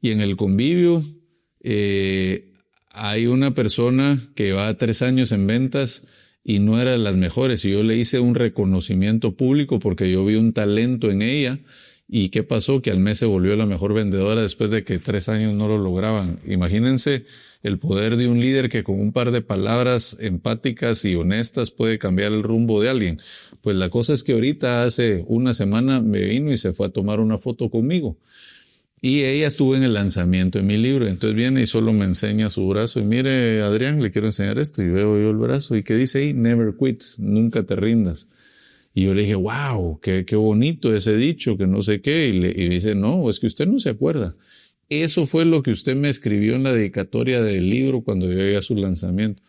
y en el convivio hay una persona que llevaba 3 años en ventas y no era de las mejores, y yo le hice un reconocimiento público porque yo vi un talento en ella. ¿Y qué pasó? Que al mes se volvió la mejor vendedora después de que 3 años no lo lograban. Imagínense el poder de un líder que con un par de palabras empáticas y honestas puede cambiar el rumbo de alguien. Pues la cosa es que ahorita hace una semana me vino y se fue a tomar una foto conmigo. Y ella estuvo en el lanzamiento de mi libro. Entonces viene y solo me enseña su brazo. Y mire, Adrián, le quiero enseñar esto. Y veo yo el brazo. ¿Y qué dice ahí? Never quit. Nunca te rindas. Y yo le dije, wow, qué bonito ese dicho, que no sé qué. Y dice, no, es que usted no se acuerda. Eso fue lo que usted me escribió en la dedicatoria del libro cuando yo llegué a su lanzamiento.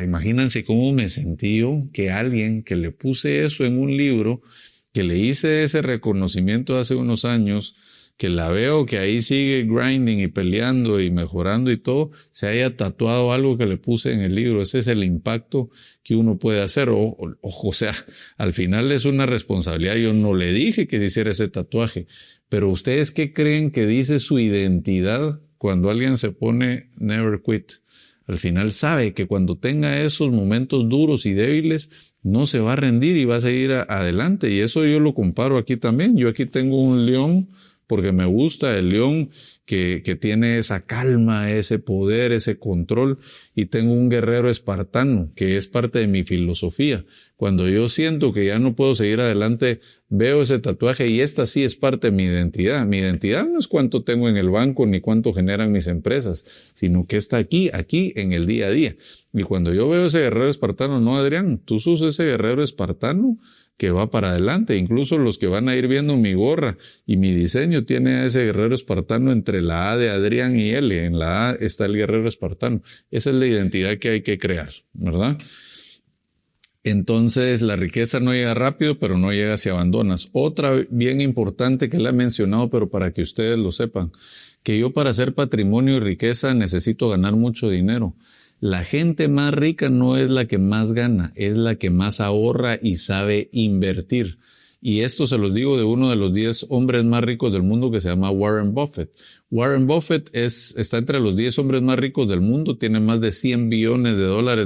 Imagínense cómo me sentí yo, que alguien que le puse eso en un libro, que le hice ese reconocimiento hace unos años, que la veo que ahí sigue grinding y peleando y mejorando y todo, se haya tatuado algo que le puse en el libro. Ese es el impacto que uno puede hacer. O sea, al final es una responsabilidad. Yo no le dije que se hiciera ese tatuaje, pero ¿ustedes qué creen que dice su identidad cuando alguien se pone never quit? Al final sabe que cuando tenga esos momentos duros y débiles, no se va a rendir y va a seguir adelante. Y eso yo lo comparo aquí también. Yo aquí tengo un león, porque me gusta el león que tiene esa calma, ese poder, ese control, y tengo un guerrero espartano, que es parte de mi filosofía. Cuando yo siento que ya no puedo seguir adelante, veo ese tatuaje y esta sí es parte de mi identidad. Mi identidad no es cuánto tengo en el banco ni cuánto generan mis empresas, sino que está aquí en el día a día. Y cuando yo veo ese guerrero espartano, no, Adrián, tú sos ese guerrero espartano que va para adelante. Incluso los que van a ir viendo mi gorra y mi diseño tiene a ese guerrero espartano entre la A de Adrián y L. En la A está el guerrero espartano. Esa es la identidad que hay que crear, ¿verdad? Entonces la riqueza no llega rápido, pero no llega si abandonas. Otra bien importante que le he mencionado, pero para que ustedes lo sepan, que yo para hacer patrimonio y riqueza necesito ganar mucho dinero. La gente más rica no es la que más gana, es la que más ahorra y sabe invertir. Y esto se los digo de uno de los 10 hombres más ricos del mundo que se llama Warren Buffett. Warren Buffett está entre los 10 hombres más ricos del mundo, tiene más de $100 billones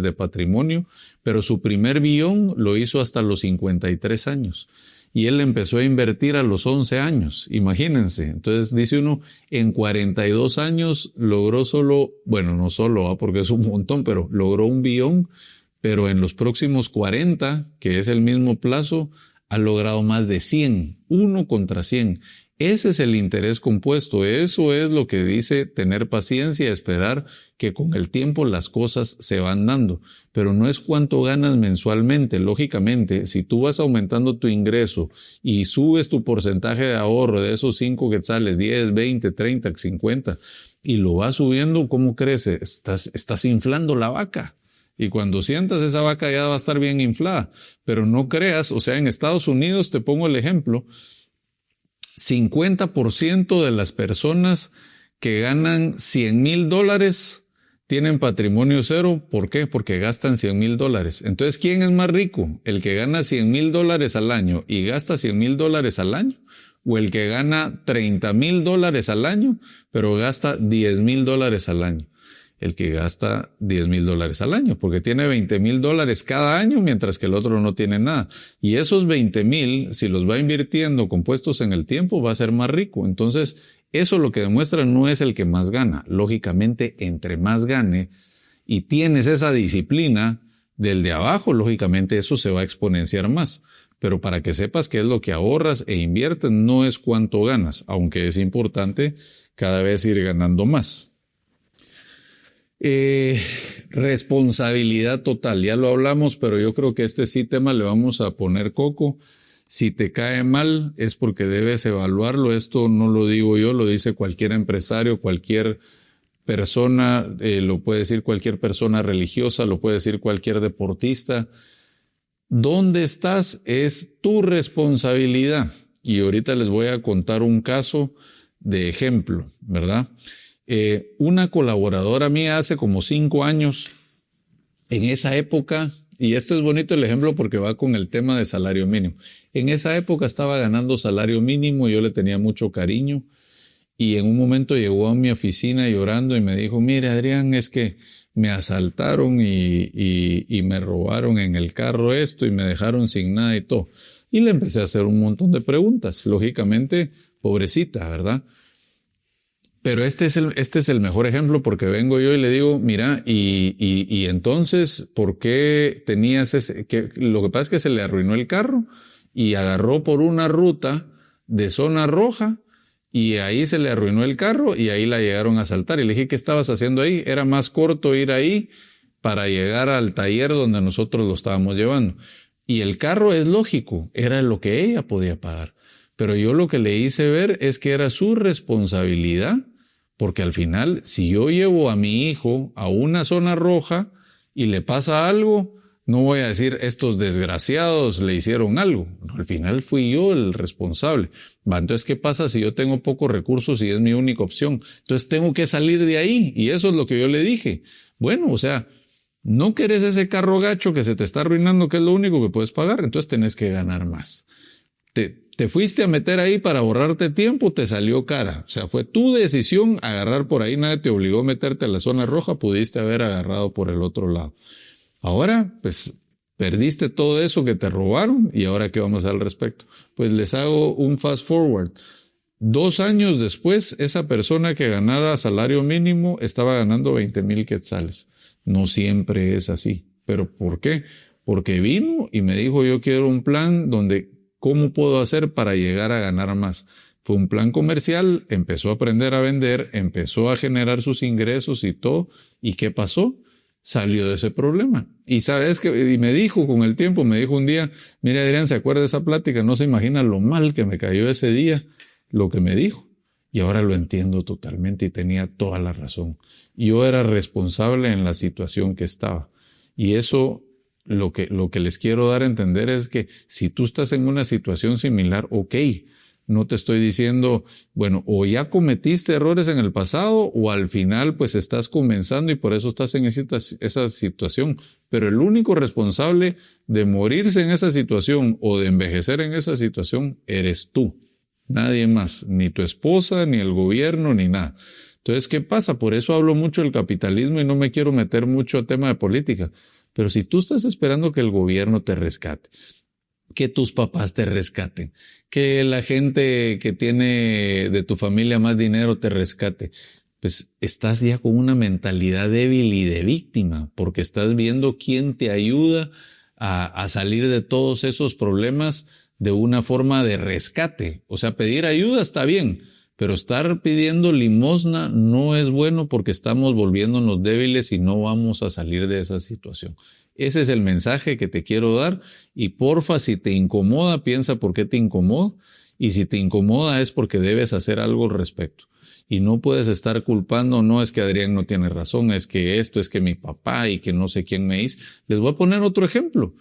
de patrimonio, pero su primer billón lo hizo hasta los 53 años. Y él empezó a invertir a los 11 años, imagínense. Entonces dice uno, en 42 años logró no solo, porque es un montón, pero logró $1 billón, pero en los próximos 40, que es el mismo plazo, ha logrado más de 100, 1 contra 100. Ese es el interés compuesto, eso es lo que dice tener paciencia y esperar que con el tiempo las cosas se van dando, pero no es cuánto ganas mensualmente. Lógicamente, si tú vas aumentando tu ingreso y subes tu porcentaje de ahorro de esos 5 quetzales, 10, 20, 30, 50, y lo vas subiendo, ¿cómo crece? Estás inflando la vaca. Y cuando sientas esa vaca ya va a estar bien inflada, pero no creas, o sea, en Estados Unidos, te pongo el ejemplo, 50% de las personas que ganan $100,000 tienen patrimonio cero. ¿Por qué? Porque gastan $100,000. Entonces, ¿quién es más rico? ¿El que gana $100,000 al año y gasta $100,000 al año? ¿O el que gana $30,000 al año, pero gasta $10,000 al año? El que gasta $10,000 al año, porque tiene $20,000 cada año, mientras que el otro no tiene nada. Y esos 20,000, si los va invirtiendo compuestos en el tiempo, va a ser más rico. Entonces, eso lo que demuestra no es el que más gana. Lógicamente, entre más gane y tienes esa disciplina del de abajo, lógicamente eso se va a exponenciar más. Pero para que sepas qué es lo que ahorras e inviertes, no es cuánto ganas, aunque es importante cada vez ir ganando más. Responsabilidad total, ya lo hablamos, pero yo creo que este sí tema le vamos a poner coco. Si te cae mal es porque debes evaluarlo. Esto no lo digo yo, lo dice cualquier empresario, cualquier persona, lo puede decir cualquier persona religiosa, lo puede decir cualquier deportista. ¿Dónde estás? Es tu responsabilidad. Y ahorita les voy a contar un caso de ejemplo, ¿verdad? Una colaboradora mía hace como 5 años, en esa época, y esto es bonito el ejemplo porque va con el tema de salario mínimo. En esa época estaba ganando salario mínimo, yo le tenía mucho cariño y en un momento llegó a mi oficina llorando y me dijo, mire Adrián, es que me asaltaron y me robaron en el carro esto y me dejaron sin nada y todo. Y le empecé a hacer un montón de preguntas. Lógicamente, pobrecita, ¿verdad? Pero este es el mejor ejemplo porque vengo yo y le digo, mira, y entonces, ¿por qué tenías lo que pasa es que se le arruinó el carro y agarró por una ruta de zona roja y ahí se le arruinó el carro y ahí la llegaron a asaltar. Y le dije, ¿qué estabas haciendo ahí? Era más corto ir ahí para llegar al taller donde nosotros lo estábamos llevando. Y el carro es lógico, era lo que ella podía pagar. Pero yo lo que le hice ver es que era su responsabilidad, porque al final, si yo llevo a mi hijo a una zona roja y le pasa algo, no voy a decir, estos desgraciados le hicieron algo. No, al final fui yo el responsable. Entonces, ¿qué pasa si yo tengo pocos recursos y es mi única opción? Entonces, tengo que salir de ahí. Y eso es lo que yo le dije. Bueno, o sea, no querés ese carro gacho que se te está arruinando, que es lo único que puedes pagar, entonces tenés que ganar más. Te fuiste a meter ahí para ahorrarte tiempo, te salió cara. O sea, fue tu decisión agarrar por ahí, nadie te obligó a meterte a la zona roja, pudiste haber agarrado por el otro lado. Ahora, pues, perdiste todo eso que te robaron y ahora ¿qué vamos a hacer al respecto? Pues les hago un fast forward. 2 años después, esa persona que ganara salario mínimo estaba ganando 20,000 quetzales. No siempre es así. ¿Pero por qué? Porque vino y me dijo, yo quiero un plan donde, ¿cómo puedo hacer para llegar a ganar más? Fue un plan comercial, empezó a aprender a vender, empezó a generar sus ingresos y todo. ¿Y qué pasó? Salió de ese problema. Y sabes que, y me dijo con el tiempo, me dijo un día, mira Adrián, ¿se acuerda de esa plática? No se imagina lo mal que me cayó ese día, lo que me dijo. Y ahora lo entiendo totalmente y tenía toda la razón. Yo era responsable en la situación que estaba. Y eso, lo que les quiero dar a entender es que si tú estás en una situación similar, ok, no te estoy diciendo, bueno, o ya cometiste errores en el pasado o al final pues estás comenzando y por eso estás en esa situación. Pero el único responsable de morirse en esa situación o de envejecer en esa situación eres tú. Nadie más, ni tu esposa, ni el gobierno, ni nada. Entonces, ¿qué pasa? Por eso hablo mucho del capitalismo y no me quiero meter mucho al tema de política. Pero si tú estás esperando que el gobierno te rescate, que tus papás te rescaten, que la gente que tiene de tu familia más dinero te rescate, pues estás ya con una mentalidad débil y de víctima, porque estás viendo quién te ayuda a salir de todos esos problemas de una forma de rescate. O sea, pedir ayuda está bien, pero estar pidiendo limosna no es bueno porque estamos volviéndonos débiles y no vamos a salir de esa situación. Ese es el mensaje que te quiero dar y porfa, si te incomoda, piensa por qué te incomoda y si te incomoda es porque debes hacer algo al respecto. Y no puedes estar culpando, no es que Adrián no tiene razón, es que esto, es que mi papá y que no sé quién me hizo. Les voy a poner otro ejemplo.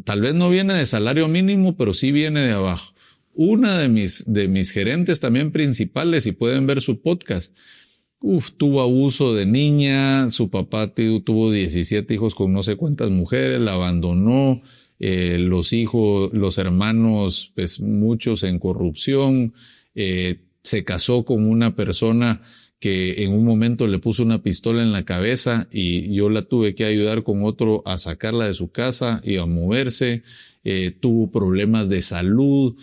Tal vez no viene de salario mínimo, pero sí viene de abajo. Una de mis gerentes también principales, y pueden ver su podcast, tuvo abuso de niña, su papá tuvo 17 hijos con no sé cuántas mujeres, la abandonó, los hermanos, pues muchos en corrupción, se casó con una persona que en un momento le puso una pistola en la cabeza y yo la tuve que ayudar con otro a sacarla de su casa y a moverse, tuvo problemas de salud.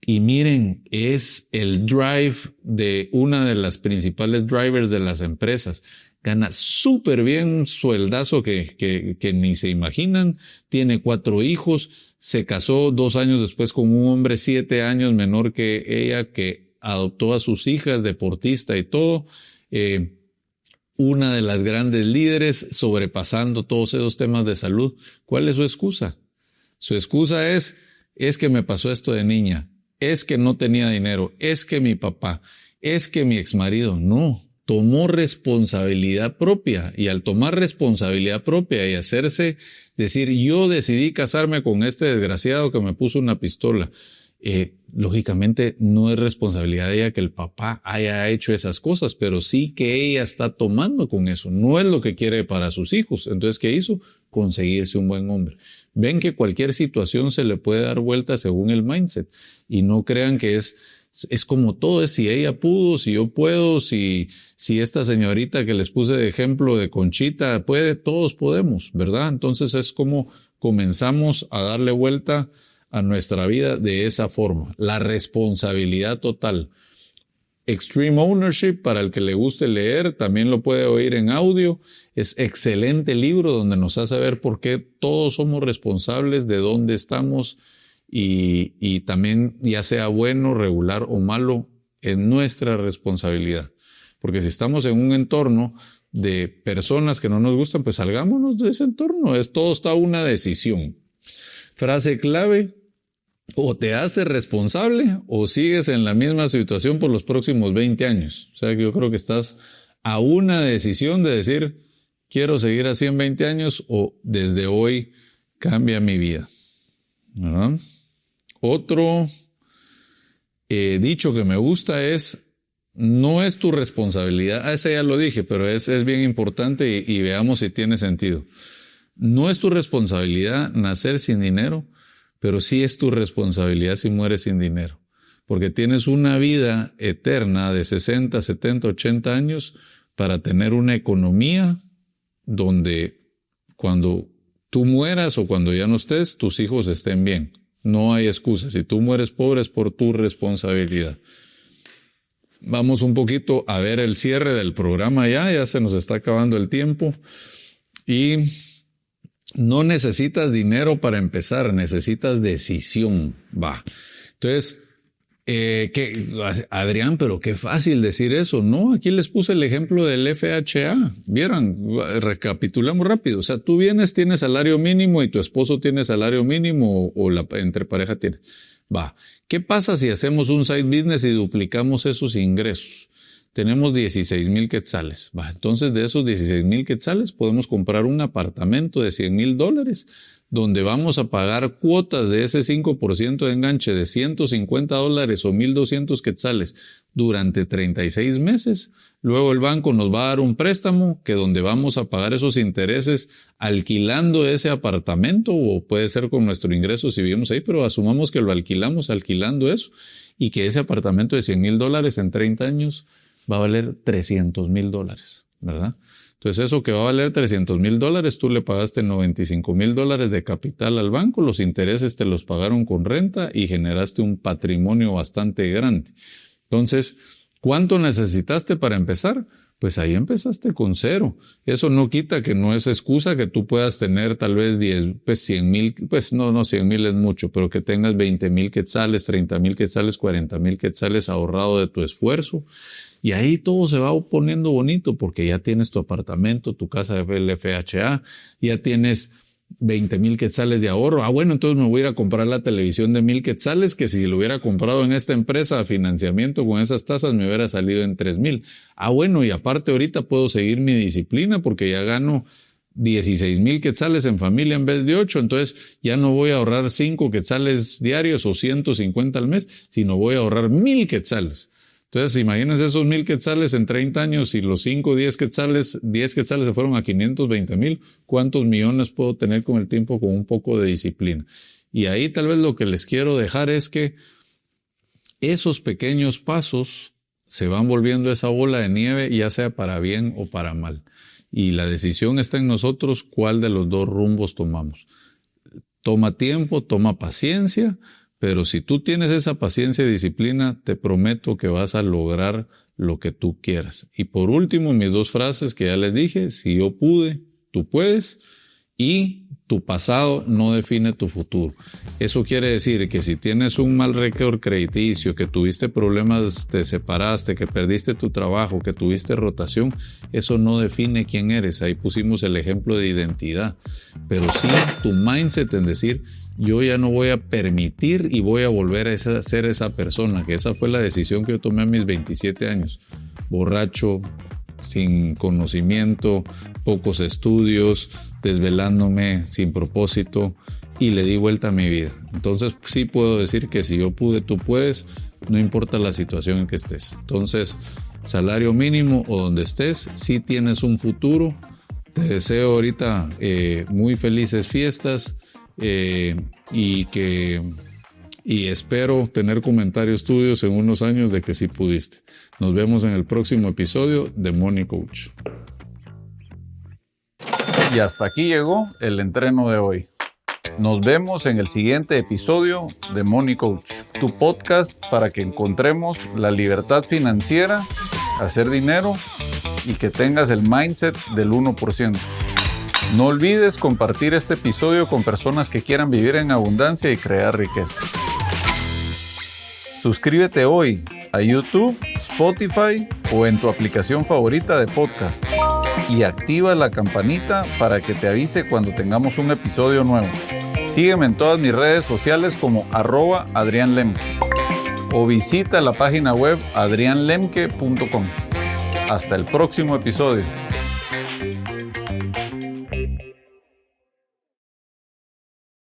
Y miren, es el drive de una de las principales drivers de las empresas. Gana súper bien, un sueldazo que ni se imaginan. Tiene 4 hijos. Se casó 2 años después con un hombre 7 años menor que ella, que adoptó a sus hijas, deportista y todo. Una de las grandes líderes, sobrepasando todos esos temas de salud. ¿Cuál es su excusa? Su excusa es que me pasó esto de niña. Es que no tenía dinero, es que mi papá, es que mi exmarido. No, tomó responsabilidad propia y al tomar responsabilidad propia y hacerse decir yo decidí casarme con este desgraciado que me puso una pistola, lógicamente no es responsabilidad de ella que el papá haya hecho esas cosas, pero sí que ella está tomando con eso, no es lo que quiere para sus hijos. Entonces, ¿qué hizo? Conseguirse un buen hombre. Ven que cualquier situación se le puede dar vuelta según el mindset y no crean que es Es como todo, es si ella pudo, si yo puedo, si esta señorita que les puse de ejemplo de Conchita puede, todos podemos, ¿verdad? Entonces es como comenzamos a darle vuelta a nuestra vida de esa forma. La responsabilidad total. Extreme Ownership, para el que le guste leer, también lo puede oír en audio. Es excelente libro donde nos hace ver por qué todos somos responsables de dónde estamos y también, ya sea bueno, regular o malo, es nuestra responsabilidad. Porque si estamos en un entorno de personas que no nos gustan, pues salgámonos de ese entorno. Todo está una decisión. Frase clave: o te haces responsable o sigues en la misma situación por los próximos 20 años. O sea que yo creo que estás a una decisión de decir, quiero seguir así en 20 años o desde hoy cambia mi vida, ¿verdad? Otro dicho que me gusta es, no es tu responsabilidad. Ese ya lo dije, pero es bien importante y veamos si tiene sentido. No es tu responsabilidad nacer sin dinero, pero sí es tu responsabilidad si mueres sin dinero. Porque tienes una vida eterna de 60, 70, 80 años para tener una economía donde cuando tú mueras o cuando ya no estés, tus hijos estén bien. No hay excusa. Si tú mueres pobre es por tu responsabilidad. Vamos un poquito a ver el cierre del programa ya se nos está acabando el tiempo. Y no necesitas dinero para empezar, necesitas decisión. Entonces, Adrián, pero qué fácil decir eso. No, aquí les puse el ejemplo del FHA. Vieran, recapitulamos rápido. O sea, tú vienes, tienes salario mínimo y tu esposo tiene salario mínimo o entre pareja tiene. ¿Qué pasa si hacemos un side business y duplicamos esos ingresos? Tenemos 16,000 quetzales. Entonces, de esos 16,000 quetzales podemos comprar un apartamento de $100,000 donde vamos a pagar cuotas de ese 5% de enganche de $150 o 1,200 quetzales durante 36 meses. Luego el banco nos va a dar un préstamo que donde vamos a pagar esos intereses alquilando ese apartamento, o puede ser con nuestro ingreso si vivimos ahí, pero asumamos que lo alquilamos alquilando eso y que ese apartamento de $100,000 en 30 años va a valer $300,000, ¿verdad? Entonces eso que va a valer $300,000, tú le pagaste $95,000 de capital al banco, los intereses te los pagaron con renta y generaste un patrimonio bastante grande. Entonces, ¿cuánto necesitaste para empezar? Pues ahí empezaste con cero. Eso no quita que no es excusa que tú puedas tener tal vez 100,000, pues no 100,000 es mucho, pero que tengas 20,000 quetzales, 30,000 quetzales, 40,000 quetzales ahorrado de tu esfuerzo. Y ahí todo se va poniendo bonito porque ya tienes tu apartamento, tu casa de FHA, ya tienes 20,000 quetzales de ahorro. Bueno, entonces me voy a ir a comprar la televisión de 1,000 quetzales que si lo hubiera comprado en esta empresa a financiamiento con esas tasas me hubiera salido en 3,000. Bueno, y aparte ahorita puedo seguir mi disciplina porque ya gano 16,000 quetzales en familia en vez de 8, entonces ya no voy a ahorrar 5 quetzales diarios o 150 al mes, sino voy a ahorrar 1,000 quetzales. Entonces, imagínense esos 1,000 quetzales en 30 años y los 5, 10 quetzales se fueron a 520,000. ¿Cuántos millones puedo tener con el tiempo con un poco de disciplina? Y ahí tal vez lo que les quiero dejar es que esos pequeños pasos se van volviendo esa bola de nieve, ya sea para bien o para mal. Y la decisión está en nosotros cuál de los dos rumbos tomamos. Toma tiempo, toma paciencia, pero si tú tienes esa paciencia y disciplina, te prometo que vas a lograr lo que tú quieras. Y por último, mis 2 frases que ya les dije: si yo pude, tú puedes, y tu pasado no define tu futuro. Eso quiere decir que si tienes un mal récord crediticio, que tuviste problemas, te separaste, que perdiste tu trabajo, que tuviste rotación, eso no define quién eres. Ahí pusimos el ejemplo de identidad. Pero sí tu mindset en decir, yo ya no voy a permitir y voy a volver a ser esa persona, que esa fue la decisión que yo tomé a mis 27 años. Borracho, sin conocimiento, pocos estudios, desvelándome sin propósito, y le di vuelta a mi vida. Entonces sí puedo decir que si yo pude, tú puedes, no importa la situación en que estés. Entonces, salario mínimo o donde estés, sí tienes un futuro. Te deseo ahorita muy felices fiestas y que y espero tener comentarios tuyos en unos años de que sí pudiste. Nos vemos en el próximo episodio de Money Coach. Y hasta aquí llegó el entreno de hoy. Nos vemos en el siguiente episodio de Money Coach, tu podcast para que encontremos la libertad financiera, hacer dinero y que tengas el mindset del 1%. No olvides compartir este episodio con personas que quieran vivir en abundancia y crear riqueza. Suscríbete hoy a YouTube, Spotify o en tu aplicación favorita de podcast y activa la campanita para que te avise cuando tengamos un episodio nuevo. Sígueme en todas mis redes sociales como @AdrianLemke o visita la página web adrianlemke.com. Hasta el próximo episodio.